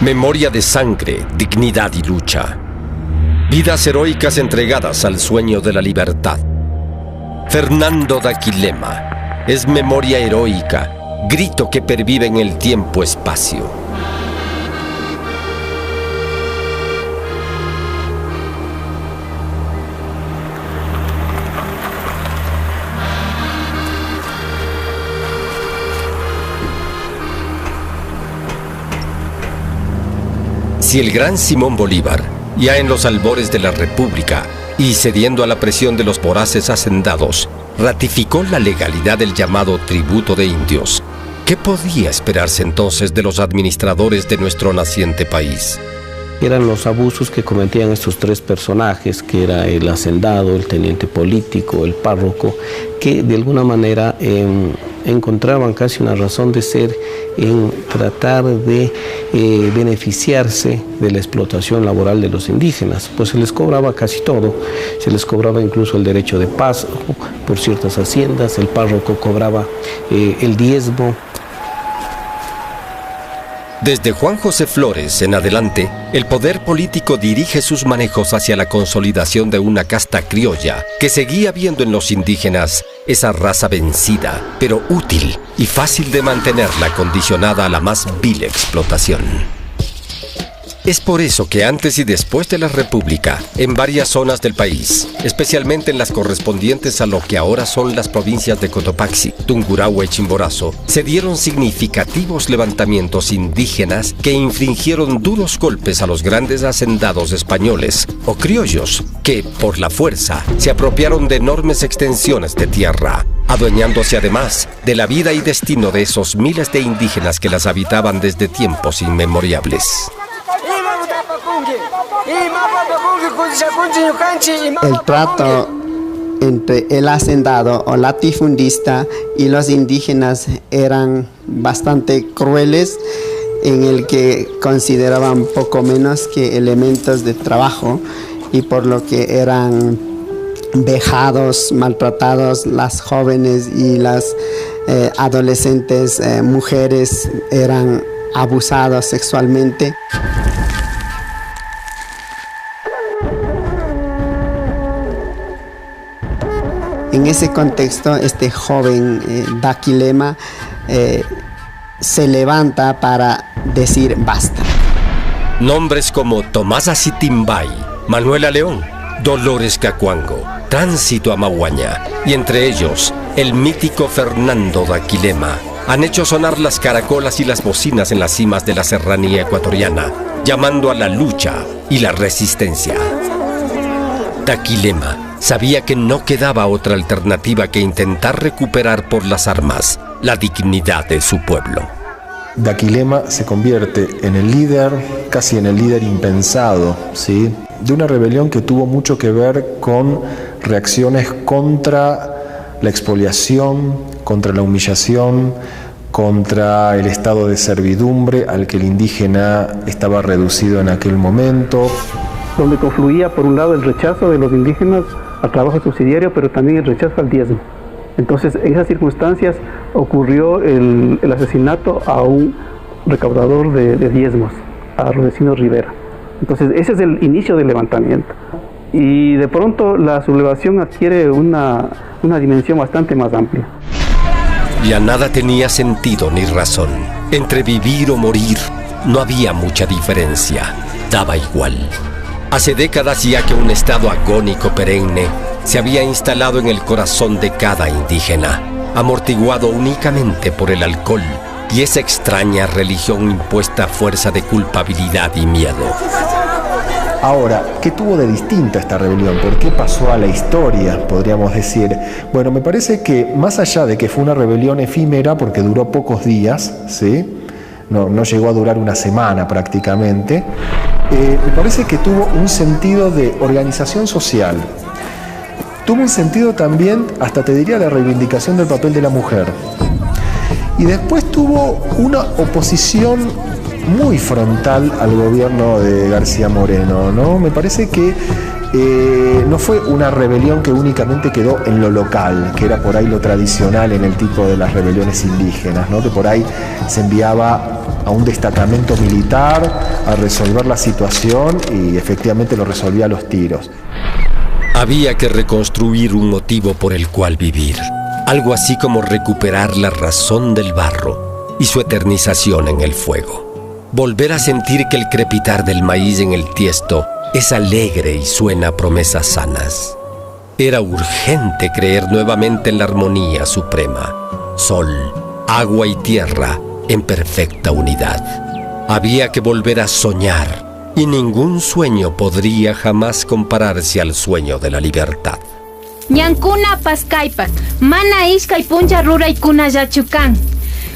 Memoria de sangre, dignidad y lucha. Vidas heroicas entregadas al sueño de la libertad. Fernando Daquilema es memoria heroica, grito que pervive en el tiempo-espacio. Si el gran Simón Bolívar, ya en los albores de la República y cediendo a la presión de los voraces hacendados, ratificó la legalidad del llamado tributo de indios, ¿qué podía esperarse entonces de los administradores de nuestro naciente país? Eran los abusos que cometían estos tres personajes, que era el hacendado, el teniente político, el párroco, que de alguna manera encontraban casi una razón de ser en tratar de beneficiarse de la explotación laboral de los indígenas. Pues se les cobraba casi todo, se les cobraba incluso el derecho de paso por ciertas haciendas, el párroco cobraba el diezmo. Desde Juan José Flores en adelante, el poder político dirige sus manejos hacia la consolidación de una casta criolla que seguía viendo en los indígenas esa raza vencida, pero útil y fácil de mantenerla condicionada a la más vil explotación. Es por eso que antes y después de la República, en varias zonas del país, especialmente en las correspondientes a lo que ahora son las provincias de Cotopaxi, Tungurahua y Chimborazo, se dieron significativos levantamientos indígenas que infligieron duros golpes a los grandes hacendados españoles o criollos que, por la fuerza, se apropiaron de enormes extensiones de tierra, adueñándose además de la vida y destino de esos miles de indígenas que las habitaban desde tiempos inmemoriales. El trato entre el hacendado o latifundista y los indígenas eran bastante crueles, en el que consideraban poco menos que elementos de trabajo, y por lo que eran vejados, maltratados. Las jóvenes y las adolescentes mujeres eran abusadas sexualmente. En ese contexto, este joven Daquilema se levanta para decir basta. Nombres como Tomás Acitimbay, Manuela León, Dolores Cacuango, Tránsito Amahuaña y entre ellos el mítico Fernando Daquilema han hecho sonar las caracolas y las bocinas en las cimas de la serranía ecuatoriana, llamando a la lucha y la resistencia. Daquilema sabía que no quedaba otra alternativa que intentar recuperar por las armas la dignidad de su pueblo. Daquilema se convierte en el líder, casi en el líder impensado, ¿sí?, de una rebelión que tuvo mucho que ver con reacciones contra la expoliación, contra la humillación, contra el estado de servidumbre al que el indígena estaba reducido en aquel momento. Donde confluía por un lado el rechazo de los indígenas al trabajo subsidiario, pero también el rechazo al diezmo. Entonces, en esas circunstancias ocurrió el asesinato a un recaudador de diezmos, a Rudecindo Rivera. Entonces, ese es el inicio del levantamiento. Y de pronto la sublevación adquiere una dimensión bastante más amplia. Ya nada tenía sentido ni razón. Entre vivir o morir no había mucha diferencia. Daba igual. Hace décadas ya que un estado agónico perenne se había instalado en el corazón de cada indígena, amortiguado únicamente por el alcohol y esa extraña religión impuesta a fuerza de culpabilidad y miedo. Ahora, ¿qué tuvo de distinta esta rebelión? ¿Por qué pasó a la historia, podríamos decir? Bueno, me parece que más allá de que fue una rebelión efímera, porque duró pocos días, ¿sí?, no llegó a durar una semana prácticamente, me parece que tuvo un sentido de organización social. Tuvo un sentido también, hasta te diría, de reivindicación del papel de la mujer. Y después tuvo una oposición muy frontal al gobierno de García Moreno, ¿no? Me parece que no fue una rebelión que únicamente quedó en lo local, que era por ahí lo tradicional en el tipo de las rebeliones indígenas, ¿no?, que por ahí se enviaba a un destacamento militar a resolver la situación y efectivamente lo resolvía a los tiros. Había que reconstruir un motivo por el cual vivir, algo así como recuperar la razón del barro y su eternización en el fuego. Volver a sentir que el crepitar del maíz en el tiesto es alegre y suena promesas sanas. Era urgente creer nuevamente en la armonía suprema, sol, agua y tierra en perfecta unidad. Había que volver a soñar, y ningún sueño podría jamás compararse al sueño de la libertad. Ñankuna paskaypas, mana ishkay puncha ruraykuna yachukan.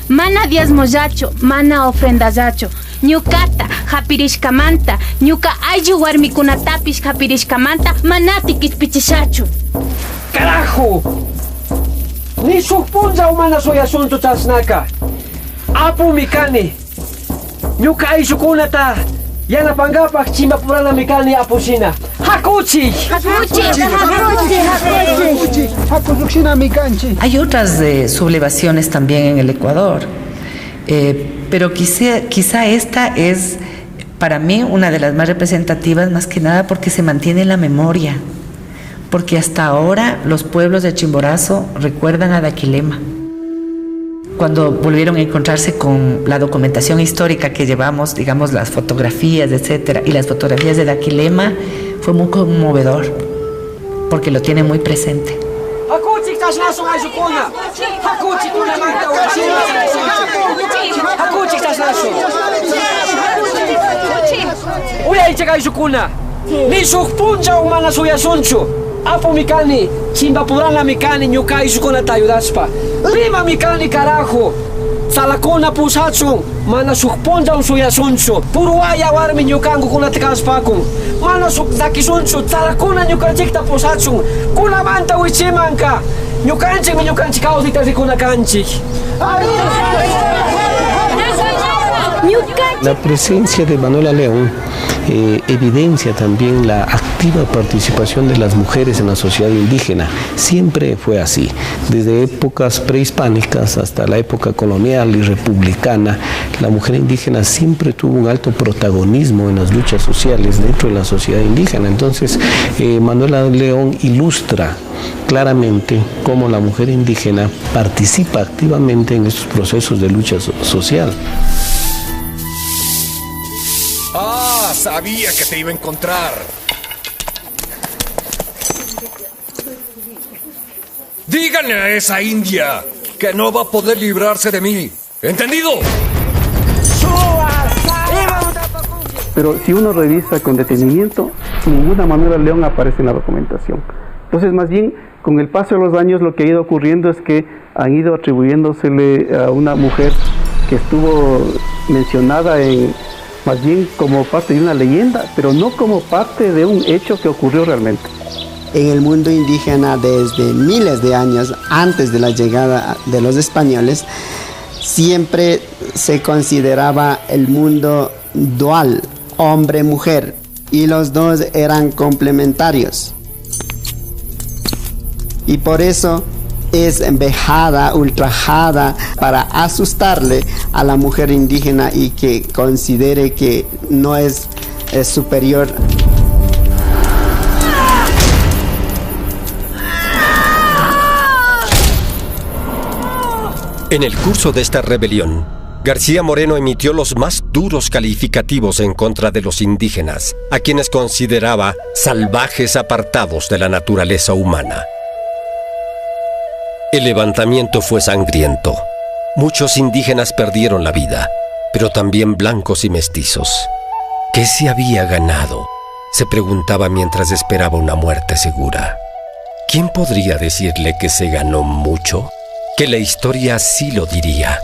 Mana diezmo yacho, mana ofrenda yacho. Ñukata hapirishkamanta, ñuka ayllu warmikunatapish hapirishkamanta, manati kispichishachu. ¡Carajo! Ni sus punza humana soy asunto chasnaka. Apu mikani. Ñuka ayllukunata yanapangapak chimapurana mikani apusina. ¡Hakuchi! Hay otras sublevaciones también en el Ecuador, pero quizá esta es para mí una de las más representativas, más que nada porque se mantiene en la memoria, porque hasta ahora los pueblos de Chimborazo recuerdan a Daquilema. Cuando volvieron a encontrarse con la documentación histórica que llevamos, digamos las fotografías, etcétera, y las fotografías de Daquilema, fue muy conmovedor, porque lo tiene muy presente. Apo mikani, chimbapurana mikani, ñuka ayllukunata ayudaspa. Rima mikani carajo. Salakuna pusachun, mana suk puncha suyasunchu. Puruaya warmi ñukanku kunata kaspakun. Mana suk dakisunchu, salakuna ñukanchikta pusachun. Kunamanta wichimanka. Ñukanchik kawsita rikuna kanchik. La presencia de Manuela León evidencia también la activa participación de las mujeres en la sociedad indígena. Siempre fue así, desde épocas prehispánicas hasta la época colonial y republicana. La mujer indígena siempre tuvo un alto protagonismo en las luchas sociales dentro de la sociedad indígena. Entonces, Manuela León ilustra claramente cómo la mujer indígena participa activamente en estos procesos de lucha social. ¡Ah! Sabía que te iba a encontrar. Díganle a esa india que no va a poder librarse de mí. ¿Entendido? Pero si uno revisa con detenimiento, ninguna Manuela León aparece en la documentación. Entonces, más bien, con el paso de los años, lo que ha ido ocurriendo es que han ido atribuyéndosele a una mujer que estuvo mencionada más bien como parte de una leyenda, pero no como parte de un hecho que ocurrió realmente. En el mundo indígena, desde miles de años antes de la llegada de los españoles, siempre se consideraba el mundo dual, hombre-mujer, y los dos eran complementarios. Y por eso es vejada, ultrajada, para asustarle a la mujer indígena y que considere que no es superior. En el curso de esta rebelión, García Moreno emitió los más duros calificativos en contra de los indígenas, a quienes consideraba salvajes apartados de la naturaleza humana. El levantamiento fue sangriento. Muchos indígenas perdieron la vida, pero también blancos y mestizos. ¿Qué se había ganado?, se preguntaba mientras esperaba una muerte segura. ¿Quién podría decirle que se ganó mucho? Que la historia sí lo diría.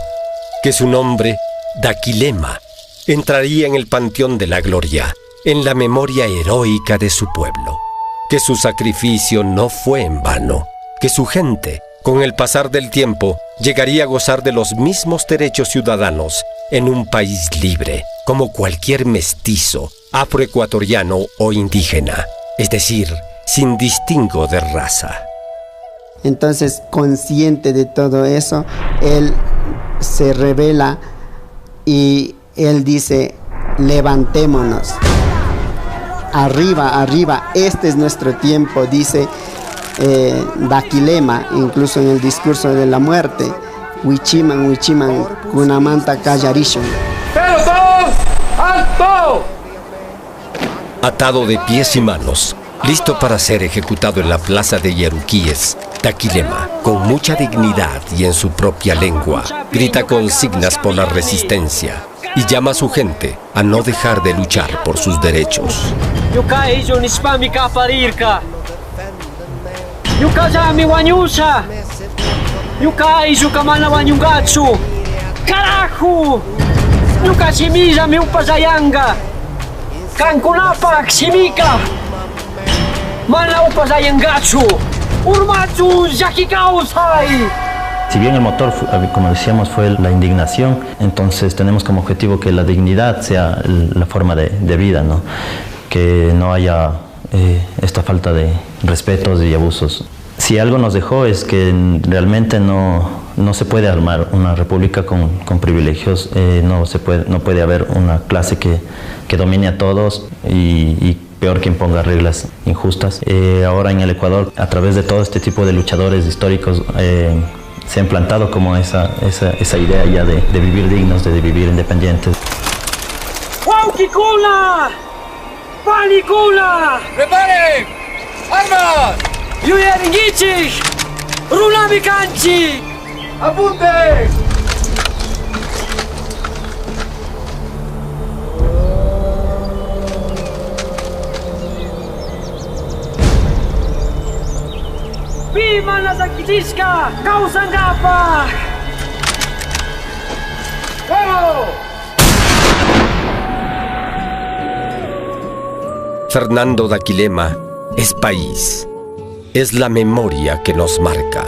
Que su nombre, Daquilema, entraría en el panteón de la gloria, en la memoria heroica de su pueblo. Que su sacrificio no fue en vano. Que su gente, con el pasar del tiempo, llegaría a gozar de los mismos derechos ciudadanos en un país libre, como cualquier mestizo, afroecuatoriano o indígena, es decir, sin distingo de raza. Entonces, consciente de todo eso, él se rebela y él dice, levantémonos. Arriba, arriba, este es nuestro tiempo, dice Daquilema, incluso en el discurso de la muerte. Huichiman, Huichiman, Kunamanta Callarishon. ¡Pelotón! ¡Alto! Atado de pies y manos, listo para ser ejecutado en la plaza de Yeruquíes, Daquilema, con mucha dignidad y en su propia lengua, grita consignas por la resistencia y llama a su gente a no dejar de luchar por sus derechos. ¡Carajo! Yuka simisa mi upasayanga. Kankunapak simika. Mana upasayangachu. Urmachu yakikausai. Si bien el motor, como decíamos, fue la indignación, entonces tenemos como objetivo que la dignidad sea la forma de vida, ¿no? Que no haya esta falta de respetos y abusos. Si algo nos dejó es que realmente no se puede armar una república con privilegios, no puede haber una clase que domine a todos y peor que imponga reglas injustas. Ahora en el Ecuador, a través de todo este tipo de luchadores históricos, se ha implantado como esa idea ya de vivir dignos, de vivir independientes. ¡Wauquicula! ¡Panicula! ¡Preparen! ¡Armas! ¡Yuyaringichi! ¡Runamicanchi! ¡Apunten! ¡Viva la Zaquitisca! ¡Causandapa! ¡Vamos! Fernando Daquilema es país, es la memoria que nos marca.